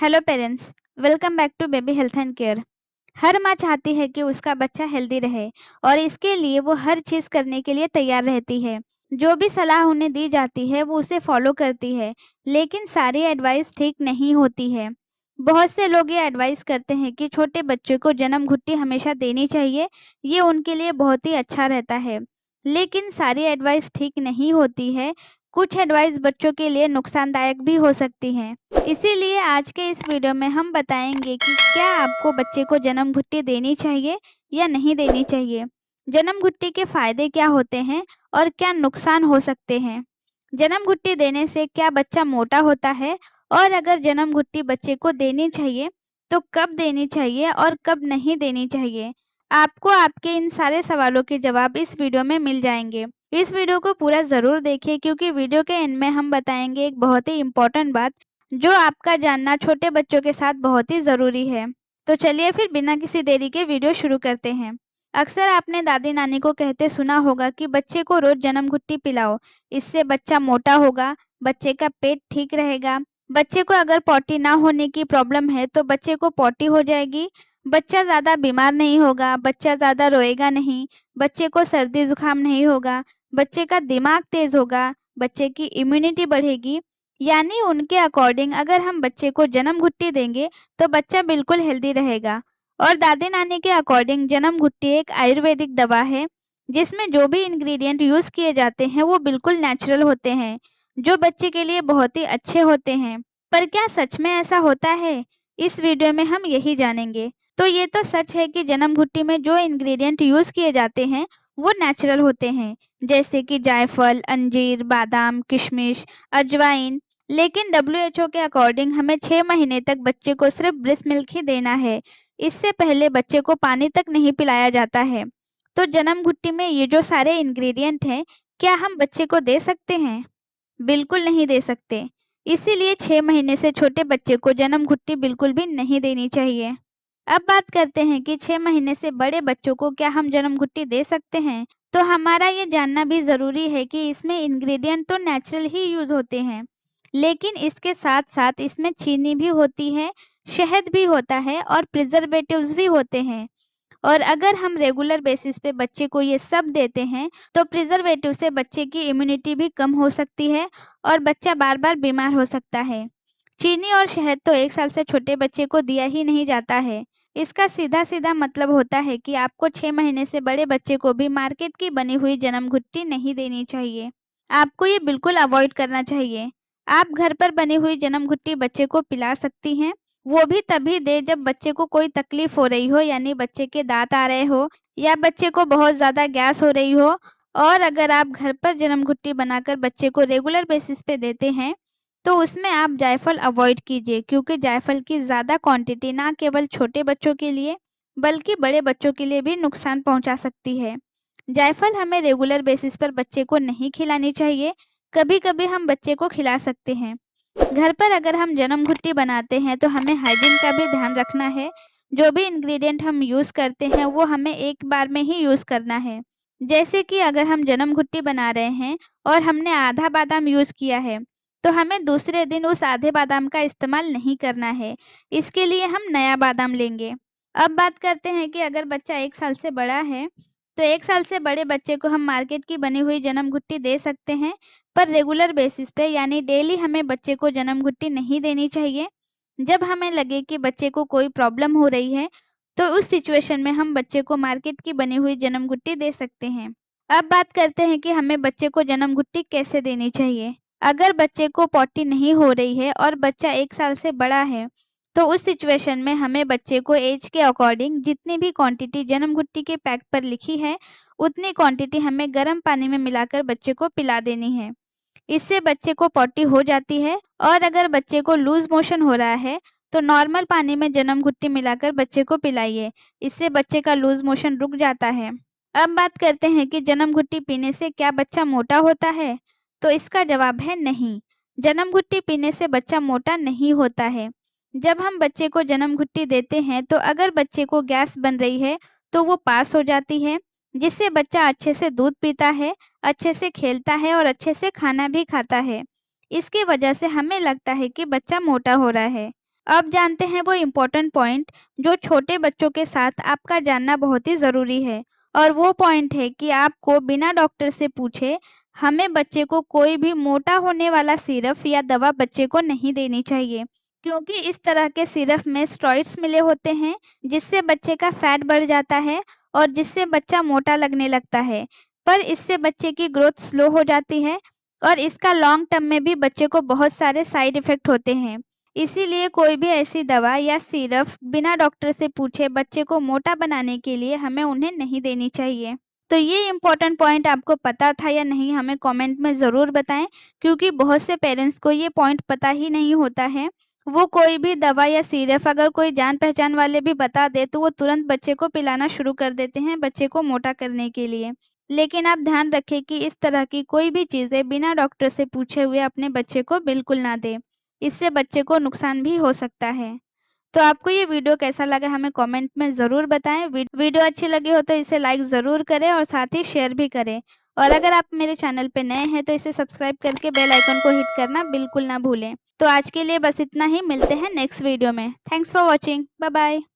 Hello parents, welcome back to baby health and care. हर माँ चाहती है कि उसका बच्चा हेल्दी रहे और इसके लिए वो हर चीज़ करने के लिए तैयार रहती है। जो भी सलाह उन्हें दी जाती है वो उसे फॉलो करती है, लेकिन सारी एडवाइस ठीक नहीं होती है। बहुत से लोग ये एडवाइस करते हैं कि छोटे बच्चे को जन्म घुट्टी हमेशा देनी चाहिए, ये उनके लिए बहुत ही अच्छा रहता है। लेकिन सारी एडवाइस ठीक नहीं होती है। कुछ एडवाइस बच्चों के लिए नुकसानदायक भी हो सकती हैं। इसीलिए आज के इस वीडियो में हम बताएंगे कि क्या आपको बच्चे को जन्म घुट्टी देनी चाहिए या नहीं देनी चाहिए। जन्म घुट्टी के फायदे क्या होते हैं और क्या नुकसान हो सकते हैं। जन्म घुट्टी देने से क्या बच्चा मोटा होता है, और अगर जन्म घुट्टी बच्चे को देनी चाहिए तो कब देनी चाहिए और कब नहीं देनी चाहिए। आपको आपके इन सारे सवालों के जवाब इस वीडियो में मिल जाएंगे। इस वीडियो को पूरा ज़रूर देखिए, क्योंकि वीडियो के एंड में हम बताएंगे एक बहुत ही इम्पोर्टेंट बात जो आपका जानना छोटे बच्चों के साथ बहुत ही ज़रूरी है। तो चलिए फिर बिना किसी देरी के वीडियो शुरू करते हैं। अक्सर आपने दादी नानी को कहते सुना होगा कि बच्चे को रोज जन्म घुट्टी पिलाओ, इससे बच्चा मोटा होगा, बच्चे का पेट ठीक रहेगा। बच्चे को अगर पॉटी ना होने की प्रॉब्लम है तो बच्चे को पॉटी हो जाएगी, बच्चा ज़्यादा बीमार नहीं होगा, बच्चा ज़्यादा रोएगा नहीं, बच्चे को सर्दी जुकाम नहीं होगा, बच्चे का दिमाग तेज होगा, बच्चे की इम्यूनिटी बढ़ेगी। यानी उनके अकॉर्डिंग अगर हम बच्चे को जन्म घुट्टी देंगे तो बच्चा बिल्कुल हेल्दी रहेगा। और दादी नानी के अकॉर्डिंग जन्म घुट्टी एक आयुर्वेदिक दवा है, जिसमें जो भी इंग्रेडिएंट यूज किए जाते हैं वो बिल्कुल नेचुरल होते हैं, जो बच्चे के लिए बहुत ही अच्छे होते हैं। पर क्या सच में ऐसा होता है? इस वीडियो में हम यही जानेंगे। तो ये तो सच है कि जन्म घुट्टी में जो इंग्रेडिएंट यूज किए जाते हैं वो नेचुरल होते हैं, जैसे कि जायफल, अंजीर, बादाम, किशमिश, अजवाइन। लेकिन डब्ल्यूएचओ के अकॉर्डिंग हमें 6 महीने तक बच्चे को सिर्फ ब्रेस्ट मिल्क ही देना है। इससे पहले बच्चे को पानी तक नहीं पिलाया जाता है। तो जन्म घुट्टी में ये जो सारे इंग्रेडिएंट हैं, क्या हम बच्चे को दे सकते हैं? बिल्कुल नहीं दे सकते। इसीलिए 6 महीने से छोटे बच्चे को जन्म घुट्टी बिल्कुल भी नहीं देनी चाहिए। अब बात करते हैं कि 6 महीने से बड़े बच्चों को क्या हम जन्म घुट्टी दे सकते हैं। तो हमारा ये जानना भी ज़रूरी है कि इसमें इंग्रेडिएंट तो नेचुरल ही यूज़ होते हैं, लेकिन इसके साथ साथ इसमें चीनी भी होती है, शहद भी होता है और प्रिजर्वेटिव्स भी होते हैं। और अगर हम रेगुलर बेसिस पे बच्चे को ये सब देते हैं तो प्रिजर्वेटिव से बच्चे की इम्यूनिटी भी कम हो सकती है और बच्चा बार बार बीमार हो सकता है। चीनी और शहद तो 1 साल से छोटे बच्चे को दिया ही नहीं जाता है। इसका सीधा सीधा मतलब होता है कि आपको 6 महीने से बड़े बच्चे को भी मार्केट की बनी हुई जन्म घुट्टी नहीं देनी चाहिए। आपको ये बिल्कुल अवॉइड करना चाहिए। आप घर पर बनी हुई जन्म घुट्टी बच्चे को पिला सकती हैं, वो भी तभी दे जब बच्चे को कोई तकलीफ हो रही हो, यानी बच्चे के दांत आ रहे हो या बच्चे को बहुत ज़्यादा गैस हो रही हो। और अगर आप घर पर जन्म घुट्टी बनाकर बच्चे को रेगुलर बेसिस पे देते हैं तो उसमें आप जायफल अवॉइड कीजिए, क्योंकि जायफल की ज़्यादा क्वांटिटी ना केवल छोटे बच्चों के लिए बल्कि बड़े बच्चों के लिए भी नुकसान पहुंचा सकती है। जायफल हमें रेगुलर बेसिस पर बच्चे को नहीं खिलानी चाहिए, कभी कभी हम बच्चे को खिला सकते हैं। घर पर अगर हम जन्म घुट्टी बनाते हैं तो हमें हाइजीन का भी ध्यान रखना है। जो भी इंग्रेडिएंट हम यूज़ करते हैं वो हमें एक बार में ही यूज़ करना है। जैसे कि अगर हम जन्म घुट्टी बना रहे हैं और हमने आधा बादाम यूज़ किया है तो हमें दूसरे दिन उस आधे बादाम का इस्तेमाल नहीं करना है। इसके लिए हम नया बादाम लेंगे। अब बात करते हैं कि अगर बच्चा 1 साल से बड़ा है तो 1 साल से बड़े बच्चे को हम मार्केट की बनी हुई जन्म घुट्टी दे सकते हैं, पर रेगुलर बेसिस पे यानी डेली हमें बच्चे को जन्म घुट्टी नहीं देनी चाहिए। जब हमें लगे कि बच्चे को कोई प्रॉब्लम हो रही है तो उस सिचुएशन में हम बच्चे को मार्केट की बनी हुई जन्म घुट्टी दे सकते हैं। अब बात करते हैं कि हमें बच्चे को जन्म घुट्टी कैसे देनी चाहिए। अगर बच्चे को पॉटी नहीं हो रही है और बच्चा 1 साल से बड़ा है तो उस सिचुएशन में हमें बच्चे को एज के अकॉर्डिंग जितनी भी क्वांटिटी जन्म घुट्टी के पैक पर लिखी है उतनी क्वांटिटी हमें गर्म पानी में मिलाकर बच्चे को पिला देनी है। इससे बच्चे को पॉटी हो जाती है। और अगर बच्चे को लूज मोशन हो रहा है तो नॉर्मल पानी में जन्म घुट्टी मिलाकर बच्चे को पिलाइए, इससे बच्चे का लूज मोशन रुक जाता है। अब बात करते हैं कि जन्म घुट्टी पीने से क्या बच्चा मोटा होता है। तो इसका जवाब है नहीं। जन्म घुट्टी पीने से बच्चा मोटा नहीं होता है। जब हम बच्चे को जन्म घुट्टी देते हैं तो अगर बच्चे को गैस बन रही है तो वो पास हो जाती है, जिससे बच्चा अच्छे से दूध पीता है, अच्छे से खेलता है और अच्छे से खाना भी खाता है। इसकी वजह से हमें लगता है कि बच्चा मोटा हो रहा है। अब जानते हैं वो इम्पोर्टेंट पॉइंट जो छोटे बच्चों के साथ आपका जानना बहुत ही ज़रूरी है। और वो पॉइंट है कि आपको बिना डॉक्टर से पूछे हमें बच्चे को कोई भी मोटा होने वाला सिरप या दवा बच्चे को नहीं देनी चाहिए, क्योंकि इस तरह के सिरप में स्टेरॉइड्स मिले होते हैं जिससे बच्चे का फैट बढ़ जाता है और जिससे बच्चा मोटा लगने लगता है। पर इससे बच्चे की ग्रोथ स्लो हो जाती है और इसका लॉन्ग टर्म में भी बच्चे को बहुत सारे साइड इफ़ेक्ट होते हैं। इसीलिए कोई भी ऐसी दवा या सिरप बिना डॉक्टर से पूछे बच्चे को मोटा बनाने के लिए हमें उन्हें नहीं देनी चाहिए। तो ये इम्पोर्टेंट पॉइंट आपको पता था या नहीं, हमें कमेंट में ज़रूर बताएं, क्योंकि बहुत से पेरेंट्स को ये पॉइंट पता ही नहीं होता है। वो कोई भी दवा या सिरप अगर कोई जान पहचान वाले भी बता दे तो वो तुरंत बच्चे को पिलाना शुरू कर देते हैं बच्चे को मोटा करने के लिए। लेकिन आप ध्यान रखें कि इस तरह की कोई भी चीज़ें बिना डॉक्टर से पूछे हुए अपने बच्चे को बिल्कुल ना दें। इससे बच्चे को नुकसान भी हो सकता है। तो आपको ये वीडियो कैसा लगा हमें कमेंट में ज़रूर बताएं। वीडियो अच्छी लगी हो तो इसे लाइक ज़रूर करें और साथ ही शेयर भी करें। और अगर आप मेरे चैनल पे नए हैं तो इसे सब्सक्राइब करके बेल आइकन को हिट करना बिल्कुल ना भूलें। तो आज के लिए बस इतना ही, मिलते हैं नेक्स्ट वीडियो में। Thanks for watching, bye bye.